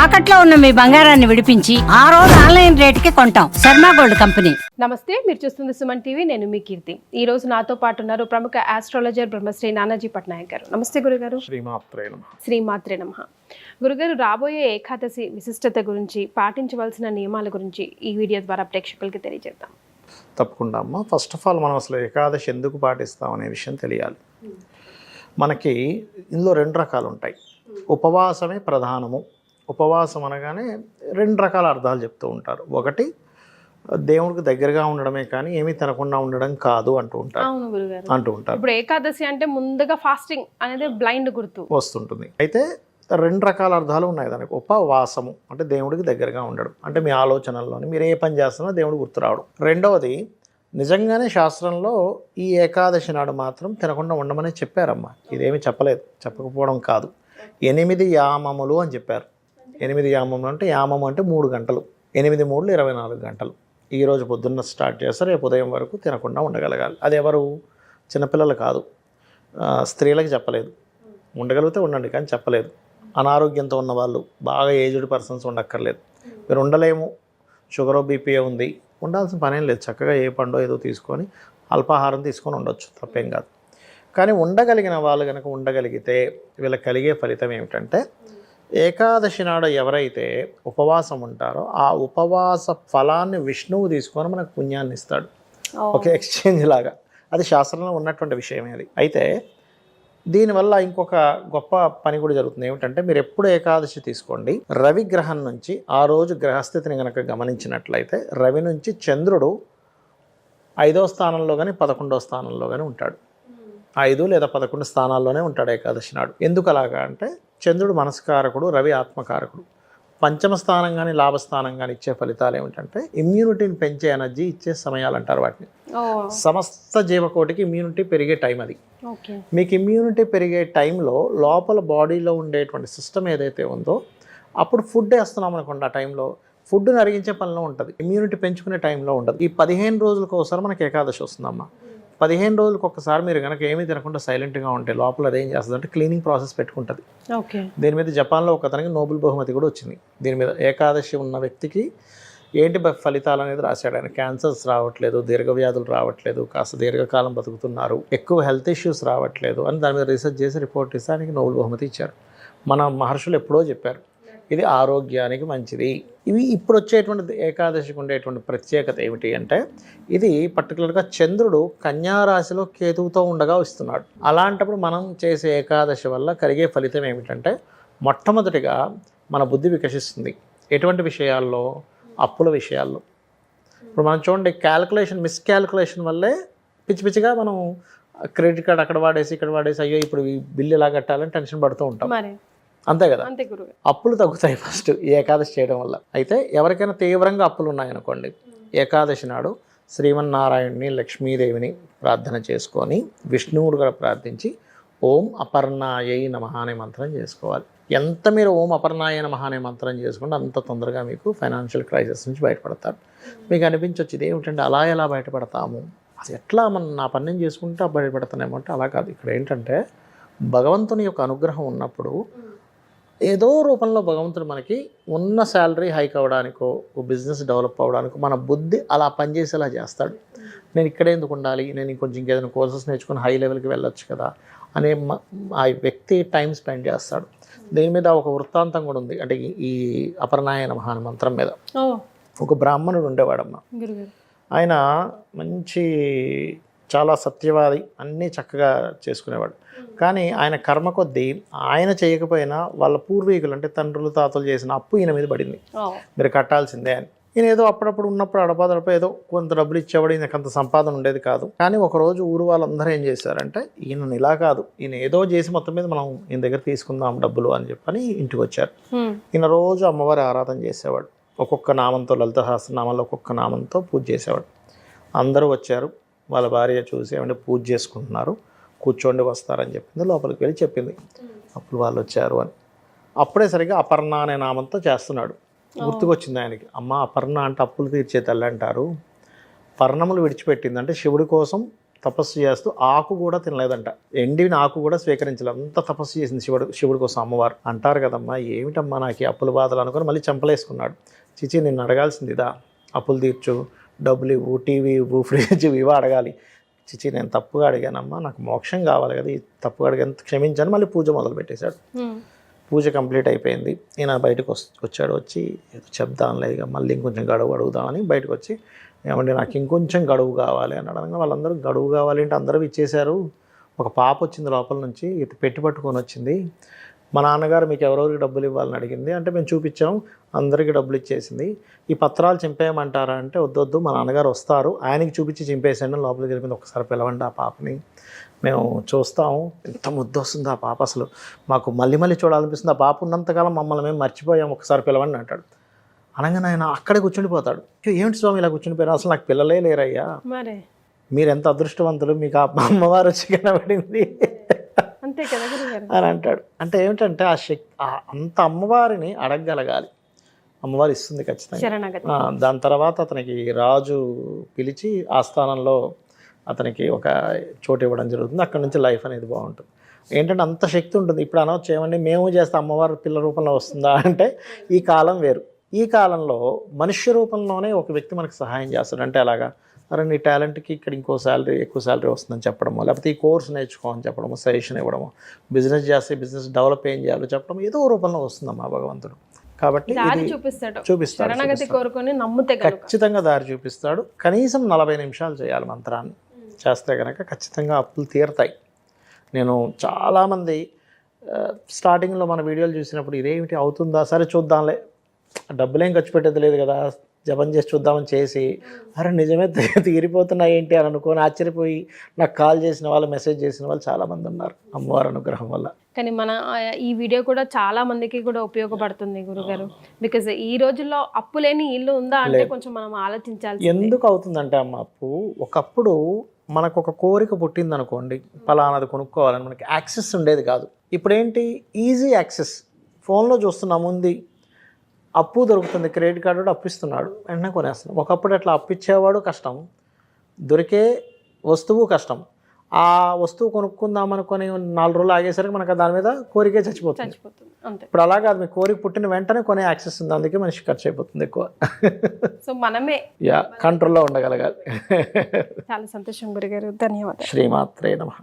తాకట్లో ఉన్న మీ బంగారాన్ని విడిపించి ఆ రోజు ఆన్లైన్ రేటుకి కొంటాం. Sharma gold company. నమస్తే, మీరు చూస్తుంది సుమన్ టీవీ. నేను మీ కీర్తి. ఈ రోజు నాతో పాటు ఉన్నారు ప్రముఖ ఆస్ట్రాలజర్ బ్రహ్మశ్రీ నానాజీ పట్నాయక్ గారు. నమస్తే గురుగారు. శ్రీమాత్రే నమః. గురుగారు, రాబోయే ఏకాదశి విశిష్టత గురించి, పాటించవలసిన నియమాల గురించి ఈ వీడియో ద్వారా ప్రేక్షకులకి తెలియజేద్దాం. తప్పకుండా అమ్మ. ఫస్ట్ ఆఫ్ ఆల్ మనం అసలు ఏకాదశి ఎందుకు పాటిస్తాం అనే విషయం తెలియాలి. మనకి ఇందులో రెండు రకాలు ఉంటాయి. ఉపవాసమే ప్రధానము. ఉపవాసం అనగానే రెండు రకాల అర్థాలు చెప్తూ ఉంటారు. ఒకటి, దేవుడికి దగ్గరగా ఉండడమే కానీ ఏమీ తినకుండా ఉండడం కాదు అంటూ ఉంటారు. ఇప్పుడు ఏకాదశి అంటే ముందుగా ఫాస్టింగ్ అనేది బ్లైండ్ గుర్తు వస్తుంటుంది. అయితే రెండు రకాల అర్థాలు ఉన్నాయి దానికి. ఉపవాసము అంటే దేవుడికి దగ్గరగా ఉండడం, అంటే మీ ఆలోచనల్లోని మీరు ఏ పని చేస్తున్నా దేవుడు గుర్తు రావడం. రెండవది, నిజంగానే శాస్త్రంలో ఈ ఏకాదశి నాడు మాత్రం తినకుండా ఉండమని చెప్పారమ్మా. ఇదేమి చెప్పలేదు, చెప్పకపోవడం కాదు. 8 యామములు అని చెప్పారు. 8 యామములు అంటే, యామము అంటే 3 గంటలు. 8 3 24 గంటలు. ఈరోజు పొద్దున్న స్టార్ట్ చేస్తే రేపు ఉదయం వరకు తినకుండా ఉండగలగాలి. అది ఎవరు? చిన్నపిల్లలు కాదు, స్త్రీలకు చెప్పలేదు. ఉండగలిగితే ఉండండి కానీ చెప్పలేదు. అనారోగ్యంతో ఉన్న వాళ్ళు, బాగా ఏజ్డ్ పర్సన్స్ ఉండక్కర్లేదు. మీరు ఉండలేము, షుగర్ బీపీ ఉంది, ఉండాల్సిన పనేం లేదు. చక్కగా ఏ పండో ఏదో తీసుకొని అల్పాహారం తీసుకొని ఉండొచ్చు, తప్పేం కాదు. కానీ ఉండగలిగిన వాళ్ళు కనుక ఉండగలిగితే వీళ్ళకి కలిగే ఫలితం ఏమిటంటే, ఏకాదశి నాడు ఎవరైతే ఉపవాసం ఉంటారో ఆ ఉపవాస ఫలాన్ని విష్ణువు తీసుకొని మనకు పుణ్యాన్ని ఇస్తాడు. ఒక ఎక్స్చేంజ్ లాగా. అది శాస్త్రంలో ఉన్నటువంటి విషయమే అది. అయితే దీనివల్ల ఇంకొక గొప్ప పని కూడా జరుగుతుంది. ఏమిటంటే, మీరు ఎప్పుడు ఏకాదశి తీసుకోండి, రవి గ్రహం నుంచి ఆ రోజు గ్రహస్థితిని కనుక గమనించినట్లయితే రవి నుంచి చంద్రుడు 5వ స్థానంలో కానీ 11వ స్థానంలో కానీ ఉంటాడు. 5 లేదా 11 స్థానాల్లోనే ఉంటాడు ఏకాదశి నాడు. ఎందుకు అలాగా అంటే, చంద్రుడు మనస్కారకుడు, రవి ఆత్మకారకుడు. పంచమ స్థానం కానీ లాభస్థానం కానీ ఇచ్చే ఫలితాలు ఏమిటంటే, ఇమ్యూనిటీని పెంచే ఎనర్జీ ఇచ్చే సమయాలు అంటారు వాటిని. సమస్త జీవకోటికి ఇమ్యూనిటీ పెరిగే టైం అది. మీకు ఇమ్యూనిటీ పెరిగే టైంలో లోపల బాడీలో ఉండేటువంటి సిస్టమ్ ఏదైతే ఉందో, అప్పుడు ఫుడ్ వేస్తున్నాం అనుకోండి, ఆ టైంలో ఫుడ్ని అరిగించే పనిలో ఉంటుంది, ఇమ్యూనిటీ పెంచుకునే టైంలో ఉండదు. ఈ 15 రోజులకు ఒకసారి మనకి ఏకాదశి వస్తుందమ్మా. 15 రోజులకు ఒకసారి మీరు కనుక ఏమీ తినకుండా సైలెంట్గా ఉంటే లోపల అదేం చేస్తుంది అంటే క్లీనింగ్ ప్రాసెస్ పెట్టుకుంటుంది. దీని మీద జపాన్లో ఒక అతనికి నోబెల్ బహుమతి కూడా వచ్చింది. దీని మీద ఏకాదశి ఉన్న వ్యక్తికి ఏంటి ఫలితాలు అనేది రాశాడు ఆయన. క్యాన్సర్స్ రావట్లేదు, దీర్ఘవ్యాధులు రావట్లేదు, కాస్త దీర్ఘకాలం బతుకుతున్నారు, ఎక్కువ హెల్త్ ఇష్యూస్ రావట్లేదు అని దాని మీద రీసెర్చ్ చేసి రిపోర్ట్ ఇస్తే ఆయనకి నోబెల్ బహుమతి ఇచ్చారు. మన మహర్షులు ఎప్పుడో చెప్పారు ఇది ఆరోగ్యానికి మంచిది. ఇవి ఇప్పుడు వచ్చేటువంటి ఏకాదశికి ఉండేటువంటి ప్రత్యేకత ఏమిటి అంటే, ఇది పర్టికులర్గా చంద్రుడు కన్యా రాశిలో కేతువుతో ఉండగా వస్తున్నాడు. అలాంటప్పుడు మనం చేసే ఏకాదశి వల్ల కలిగే ఫలితం ఏమిటంటే, మొట్టమొదటిగా మన బుద్ధి వికసిస్తుంది. ఎటువంటి విషయాల్లో? అప్పుల విషయాల్లో. ఇప్పుడు మనం చూడండి, మిస్క్యాల్కులేషన్ వల్లే పిచ్చి పిచ్చిగా మనం క్రెడిట్ కార్డ్ అక్కడ వాడేసి ఇక్కడ వాడేసి, అయ్యో ఇప్పుడు ఈ బిల్లు ఎలా కట్టాలని టెన్షన్ పడుతూ ఉంటాం. అంతే కదా. అప్పులు తగ్గుతాయి ఫస్ట్ ఈ ఏకాదశి చేయడం వల్ల. అయితే ఎవరికైనా తీవ్రంగా అప్పులు ఉన్నాయనుకోండి, ఏకాదశి నాడు శ్రీమన్నారాయణని, లక్ష్మీదేవిని ప్రార్థన చేసుకొని విష్ణువుడు కూడా ప్రార్థించి ఓం అపర్ణాయై నమః అనే మంత్రం చేసుకోవాలి. ఎంత మీరు ఓం అపర్ణాయ నమః అనే మంత్రం చేసుకుంటే అంత తొందరగా మీకు ఫైనాన్షియల్ క్రైసిస్ నుంచి బయటపడతారు. మీకు అనిపించవచ్చు ఇది ఏమిటంటే అలా ఎలా బయటపడతాము, అది ఎట్లా నా పని నేను చేసుకుంటే బయటపడతానేమో అంటే, అలా కాదు. ఇక్కడ ఏంటంటే, భగవంతుని యొక్క అనుగ్రహం ఉన్నప్పుడు ఏదో రూపంలో భగవంతుడు మనకి ఉన్న శాలరీ హైక్ అవ్వడానికో, బిజినెస్ డెవలప్ అవ్వడానికో మన బుద్ధి అలా పనిచేసేలా చేస్తాడు. నేను ఇక్కడే ఎందుకు ఉండాలి, నేను ఇంకొంచెం ఇంకేదైనా కోర్సెస్ నేర్చుకుని హై లెవెల్కి వెళ్ళొచ్చు కదా అనే ఆ వ్యక్తి టైం స్పెండ్ చేస్తాడు. దీని మీద ఒక వృత్తాంతం కూడా ఉంది. అంటే ఈ అపర్ణాయ నమః అనే మంత్రం మీద ఒక బ్రాహ్మణుడు ఉండేవాడమ్మ. ఆయన మంచి చాలా సత్యవాది, అన్నీ చక్కగా చేసుకునేవాడు. కానీ ఆయన కర్మ కొద్దీ ఆయన చేయకపోయినా వాళ్ళ పూర్వీకులు అంటే తండ్రులు తాతలు చేసిన అప్పు ఈయన మీద పడింది. మీరు కట్టాల్సిందే అని. ఈయన ఏదో అప్పుడప్పుడు ఉన్నప్పుడు అడపాదడప ఏదో కొంత డబ్బులు ఇచ్చేవాడు. ఈయనకు అంత సంపాదన ఉండేది కాదు. కానీ ఒకరోజు ఊరు వాళ్ళందరూ ఏం చేశారంటే, ఈయనను ఇలా కాదు, ఈయన ఏదో చేసి మొత్తం మీద మనం ఈయన దగ్గర తీసుకుందాం డబ్బులు అని చెప్పని ఇంటికి వచ్చారు. ఈయన రోజు అమ్మవారి ఆరాధన చేసేవాడు. ఒక్కొక్క నామంతో, లలిత సహస్రనామాల్లో ఒక్కొక్క నామంతో పూజ చేసేవాడు. అందరూ వచ్చారు. వాళ్ళ భార్య చూసి ఏమంటే పూజ చేసుకుంటున్నారు, కూర్చోండి వస్తారని చెప్పింది. లోపలికి వెళ్ళి చెప్పింది అప్పుడు వాళ్ళు వచ్చారు అని. అప్పుడే సరిగ్గా అపర్ణ అనే నామంతో చేస్తున్నాడు. గుర్తుకొచ్చింది ఆయనకి, అమ్మ అపర్ణ అంటే అప్పులు తీర్చే తల్లి అంటారు, పర్ణములు విడిచిపెట్టింది అంటే శివుడి కోసం తపస్సు చేస్తూ ఆకు కూడా తినలేదంట, ఎండిన ఆకు కూడా స్వీకరించలేదు, అంత తపస్సు చేసింది శివుడి కోసం అమ్మవారు. అంటారు కదమ్మా, ఏమిటమ్మా నాకు ఈ అప్పుల బాధలు అనుకుని మళ్ళీ చంపలేసుకున్నాడు. చిచి నిన్ను అడగాల్సింది ఇదా, అప్పులు తీర్చు, డబ్బులు ఇవ్వు, టీవీ ఇవ్వు, ఫ్రిడ్జ్ ఇవ్వ అడగాలి. చిచి నేను తప్పుగా అడిగానమ్మా, నాకు మోక్షం కావాలి కదా, ఈ తప్పుగా అడిగాను, క్షమించాను. మళ్ళీ పూజ మొదలు పెట్టేశాడు. పూజ కంప్లీట్ అయిపోయింది. ఈయన బయటకు వచ్చాడు. వచ్చి ఏదో చెప్దాంలే ఇక మళ్ళీ ఇంకొంచెం గడువు అడుగుదామని బయటకు వచ్చి, ఏమంటే నాకు ఇంకొంచెం గడువు కావాలి అని అడగగా వాళ్ళందరూ గడువు కావాలి అంటే అందరూ ఇచ్చేశారు. ఒక పాప వచ్చింది లోపల నుంచి, ఇది పెట్టి పట్టుకొని వచ్చింది. మా నాన్నగారు మీకు ఎవరెవరికి డబ్బులు ఇవ్వాలని అడిగింది అంటే మేము చూపించాం, అందరికీ డబ్బులు ఇచ్చేసింది. ఈ పత్రాలు చింపేయమంటారా అంటే వద్దొద్దు, మా నాన్నగారు వస్తారు, ఆయనకి చూపించి చింపేసాను. లోపలికి వెళ్ళిపోయింది. ఒకసారి పిలవండి ఆ పాపని, మేము చూస్తాము. ఎంత ముద్దు వస్తుంది ఆ పాప, అసలు మాకు మళ్ళీ మళ్ళీ చూడాలనిపిస్తుంది. ఆ పాప ఉన్నంతకాలం మమ్మల్ని మేము మర్చిపోయాం, ఒకసారి పిలవండి అంటాడు. అనగానే ఆయన అక్కడే కూర్చుండిపోతాడు. ఏమిటి స్వామి ఇలా కూర్చుండిపోయారు, అసలు నాకు పిల్లలే లేరయ్యా, మీరు ఎంత అదృష్టవంతులు, మీకు ఆ అమ్మవారు వచ్చి కనబడింది అంతే కదా గురుగారు అని అంటాడు. అంటే ఏమిటంటే ఆ శక్తి, అంత అమ్మవారిని అడగగలగాలి, అమ్మవారు ఇస్తుంది ఖచ్చితంగా. దాని తర్వాత అతనికి రాజు పిలిచి ఆస్థానంలో అతనికి ఒక చోటు ఇవ్వడం జరుగుతుంది. అక్కడ నుంచి లైఫ్ అనేది బాగుంటుంది. ఏంటంటే అంత శక్తి ఉంటుంది. ఇప్పుడు అనవచ్చు ఏమండి మేము చేస్తే అమ్మవారి పిల్ల రూపంలో వస్తుందా అంటే ఈ కాలం వేరు. ఈ కాలంలో మనుష్య రూపంలోనే ఒక వ్యక్తి మనకు సహాయం చేస్తాడు. అంటే అలాగా, అరే నీ టాలెంట్కి ఇక్కడ ఇంకో శాలరీ, ఎక్కువ శాలరీ వస్తుందని చెప్పడము, లేకపోతే ఈ కోర్స్ నేర్చుకోమని చెప్పడము, సజెషన్ ఇవ్వడము, బిజినెస్ చేస్తే బిజినెస్ డెవలప్ ఏం చేయాలో చెప్పడం, ఏదో రూపంలో వస్తుందమ్మా భగవంతుడు. కాబట్టి చూపిస్తాడు, ఖచ్చితంగా దారి చూపిస్తాడు. కనీసం 40 నిమిషాలు చేయాలి మంత్రాన్ని, చేస్తే కనుక ఖచ్చితంగా అప్పులు తీరుతాయి. నేను చాలామంది స్టార్టింగ్లో మన వీడియోలు చూసినప్పుడు ఇదేమిటి అవుతుందా, సరే చూద్దాంలే, డబ్బులేం ఖర్చు పెట్టేది లేదు కదా, జపం చేసి చూద్దామని చేసి, అరే నిజమే తీరిపోతున్నాయి ఏంటి అని అనుకొని ఆశ్చర్యపోయి నాకు కాల్ చేసిన వాళ్ళు, మెసేజ్ చేసిన వాళ్ళు చాలామంది ఉన్నారు అమ్మవారి అనుగ్రహం వల్ల. కానీ మన ఈ వీడియో కూడా చాలా మందికి కూడా ఉపయోగపడుతుంది గురుగారు. బికాజ్ ఈ రోజుల్లో అప్పు లేని ఇల్లు ఉందా అంటే కొంచెం మనం ఆలోచించాలి. ఎందుకు అవుతుందంటే అమ్మ, అప్పు ఒకప్పుడు మనకు ఒక కోరిక పుట్టింది అనుకోండి, పలానాది కొనుక్కోవాలని, మనకి యాక్సెస్ ఉండేది కాదు. ఇప్పుడు ఏంటి, ఈజీ యాక్సెస్, ఫోన్లో చూస్తున్నాము, ఉంది అప్పు దొరుకుతుంది, క్రెడిట్ కార్డు అప్పిస్తున్నాడు, వెంటనే కొనేస్తున్నాం. ఒకప్పుడు అట్లా అప్పిచ్చేవాడు కష్టం, దొరికే వస్తువు కష్టం. ఆ వస్తువు కొనుక్కుందామనుకొని 4 రోజులు ఆగేసరికి మనకు దాని మీద కోరికే చచ్చిపోతుంది. ఇప్పుడు అలా కాదు, మీ కోరిక పుట్టిన వెంటనే కొనే యాక్సెస్ ఉంది, అందుకే మనిషి ఖర్చు అయిపోతుంది ఎక్కువ. సో మనమే కంట్రోల్లో ఉండగలగాలి. చాలా సంతోషం గురుగారు, ధన్యవాదాలు. శ్రీమాత్రే నమః.